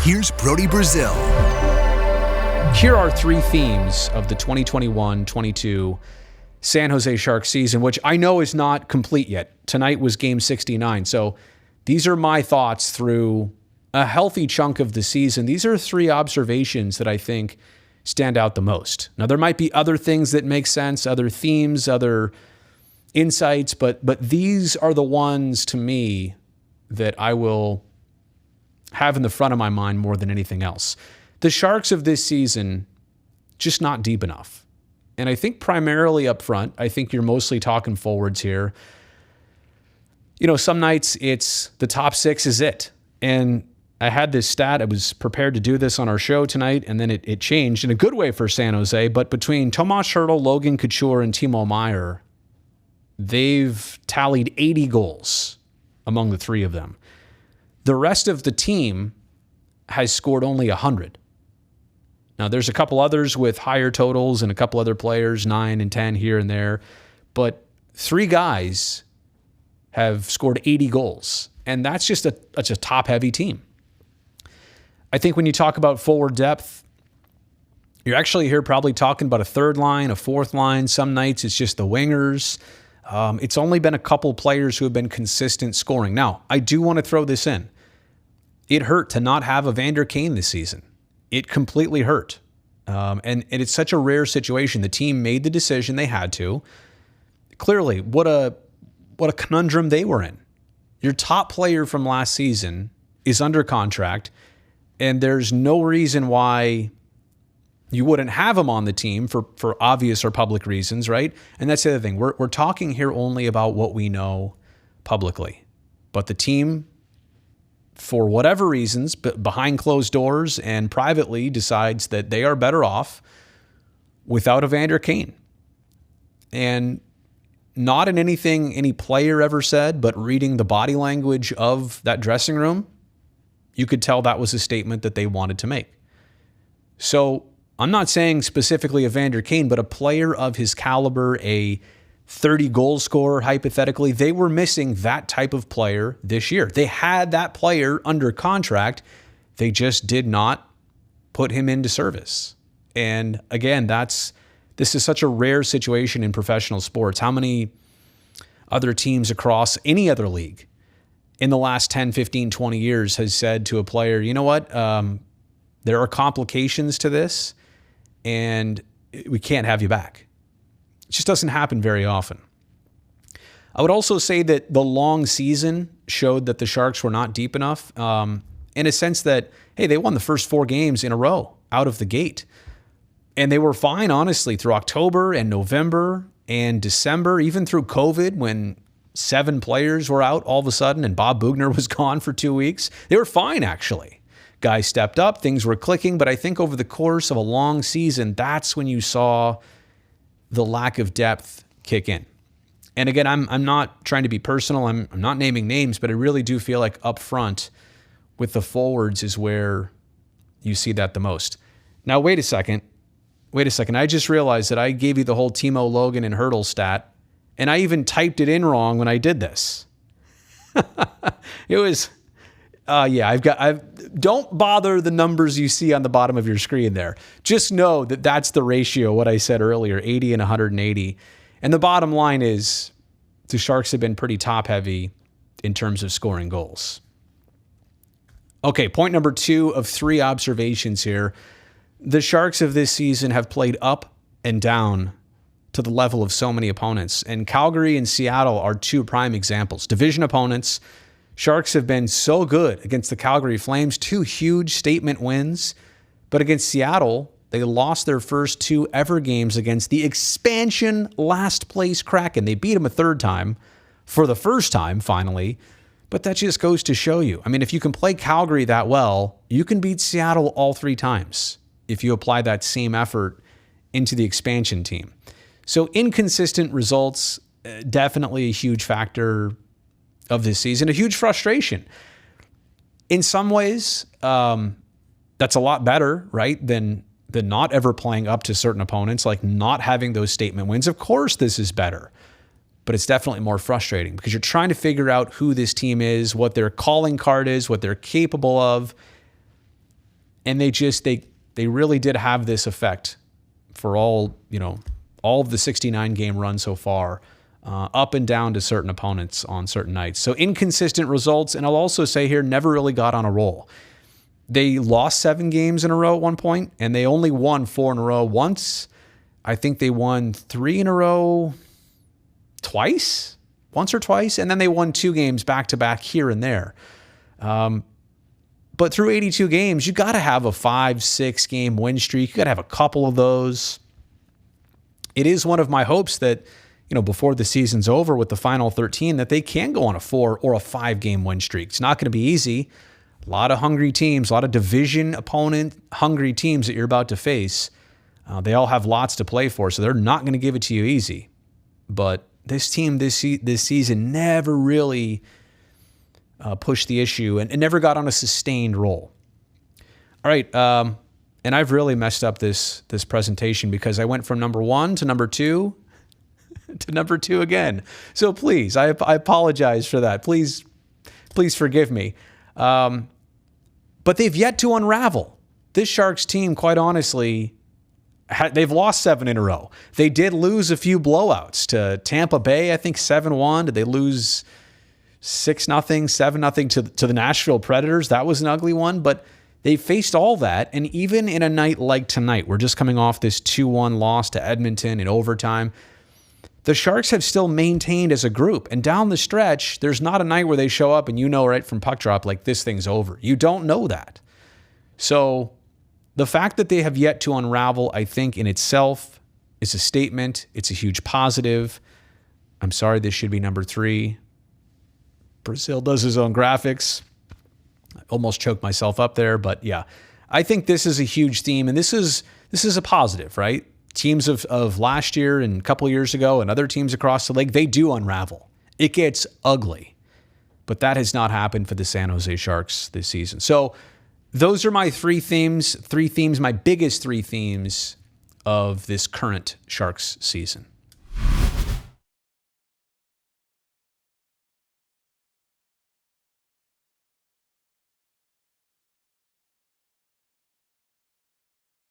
Here's Brody Brazil. Here are three themes of the 2021-22 San Jose Sharks season, which I know is not complete yet. Tonight was game 69. So these are my thoughts through a healthy chunk of the season. These are three observations that I think stand out the most. Now, there might be other things that make sense, other themes, other insights, but these are the ones to me that I will have in the front of my mind more than anything else. The Sharks of this season, just not deep enough. And I think primarily up front, I think you're mostly talking forwards here. You know, some nights it's the top six is it. And I had this stat. I was prepared to do this on our show tonight, and then it changed in a good way for San Jose. But between Tomas Hertl, Logan Couture, and Timo Meier, they've tallied 80 goals among the three of them. The rest of the team has scored only 100. Now, there's a couple others with higher totals and a couple other players, 9 and 10 here and there. But three guys have scored 80 goals. And that's just a top-heavy team. I think when you talk about forward depth, you're actually here probably talking about a third line, a fourth line. Some nights it's just the wingers. It's only been a couple players who have been consistent scoring. Now, I do want to throw this in. It hurt to not have Evander Kane this season. It completely hurt. And it's such a rare situation. The team made the decision they had to. Clearly, what a conundrum they were in. Your top player from last season is under contract, and there's no reason why you wouldn't have him on the team for obvious or public reasons, right? And that's the other thing. We're talking here only about what we know publicly. But the team, for whatever reasons, behind closed doors and privately, decides that they are better off without Evander Kane. And not in anything any player ever said, but reading the body language of that dressing room, you could tell that was a statement that they wanted to make. So I'm not saying specifically Evander Kane, but a player of his caliber, a 30-goal scorer, hypothetically, they were missing that type of player this year. They had that player under contract. They just did not put him into service. And again, this is such a rare situation in professional sports. How many other teams across any other league in the last 10, 15, 20 years has said to a player, you know what, there are complications to this, and we can't have you back. It just doesn't happen very often. I would also say that the long season showed that the Sharks were not deep enough in a sense that, hey, they won the first 4 games in a row out of the gate. And they were fine, honestly, through October and November and December, even through COVID when 7 players were out all of a sudden and Bob Bugner was gone for 2 weeks. They were fine, actually. Guys stepped up, things were clicking, but I think over the course of a long season, that's when you saw the lack of depth kick in. And again, I'm not trying to be personal. I'm not naming names, but I really do feel like up front with the forwards is where you see that the most. Now, wait a second. I just realized that I gave you the whole Timo, Logan, and Hertl stat, and I even typed it in wrong when I did this. It was, don't bother the numbers you see on the bottom of your screen there. Just know that that's the ratio, what I said earlier, 80 and 180. And the bottom line is the Sharks have been pretty top heavy in terms of scoring goals. Okay, point number 2 of 3 observations here. The Sharks of this season have played up and down to the level of so many opponents. And Calgary and Seattle are 2 prime examples. Division opponents. Sharks have been so good against the Calgary Flames, 2 huge statement wins. But against Seattle, they lost their first 2 ever games against the expansion last place Kraken. They beat them a 3rd time for the first time, finally. But that just goes to show you. I mean, if you can play Calgary that well, you can beat Seattle all 3 times if you apply that same effort into the expansion team. So inconsistent results, definitely a huge factor of this season, a huge frustration. In some ways, that's a lot better, right, than not ever playing up to certain opponents, like not having those statement wins. Of course, this is better, but it's definitely more frustrating because you're trying to figure out who this team is, what their calling card is, what they're capable of. And they really did have this effect for all of the 69 game run so far, up and down to certain opponents on certain nights. So inconsistent results. And I'll also say here, never really got on a roll. They lost 7 games in a row at one point, and they only won 4 in a row once. I think they won 3 in a row once or twice, and then they won 2 games back-to-back here and there. But through 82 games, you got to have a 5-6 game win streak. You got to have a couple of those. It is one of my hopes that, before the season's over with the final 13, that they can go on a 4 or a 5 game win streak. It's not going to be easy. A lot of hungry teams, a lot of division opponent hungry teams that you're about to face. They all have lots to play for, so they're not going to give it to you easy. But this team this season never really pushed the issue and never got on a sustained roll. All right, and I've really messed up this presentation because I went from number 1 to number 2 to number 2 again. So please, I apologize for that. Please forgive me. But they've yet to unravel. This Sharks team, quite honestly, they've lost 7 in a row. They did lose a few blowouts to Tampa Bay, I think 7-1. Did they lose 6-0, 7-0 to the Nashville Predators? That was an ugly one, but they faced all that. And even in a night like tonight, we're just coming off this 2-1 loss to Edmonton in overtime. The Sharks have still maintained as a group. And down the stretch, there's not a night where they show up and right from puck drop, like this thing's over. You don't know that. So the fact that they have yet to unravel, I think in itself is a statement. It's a huge positive. I'm sorry, this should be number 3. Brazil does his own graphics. I almost choked myself up there, but yeah. I think this is a huge theme, and this is a positive, right? Teams of last year and a couple years ago and other teams across the league, they do unravel. It gets ugly. But that has not happened for the San Jose Sharks this season. So those are my 3 themes, my biggest 3 themes of this current Sharks season.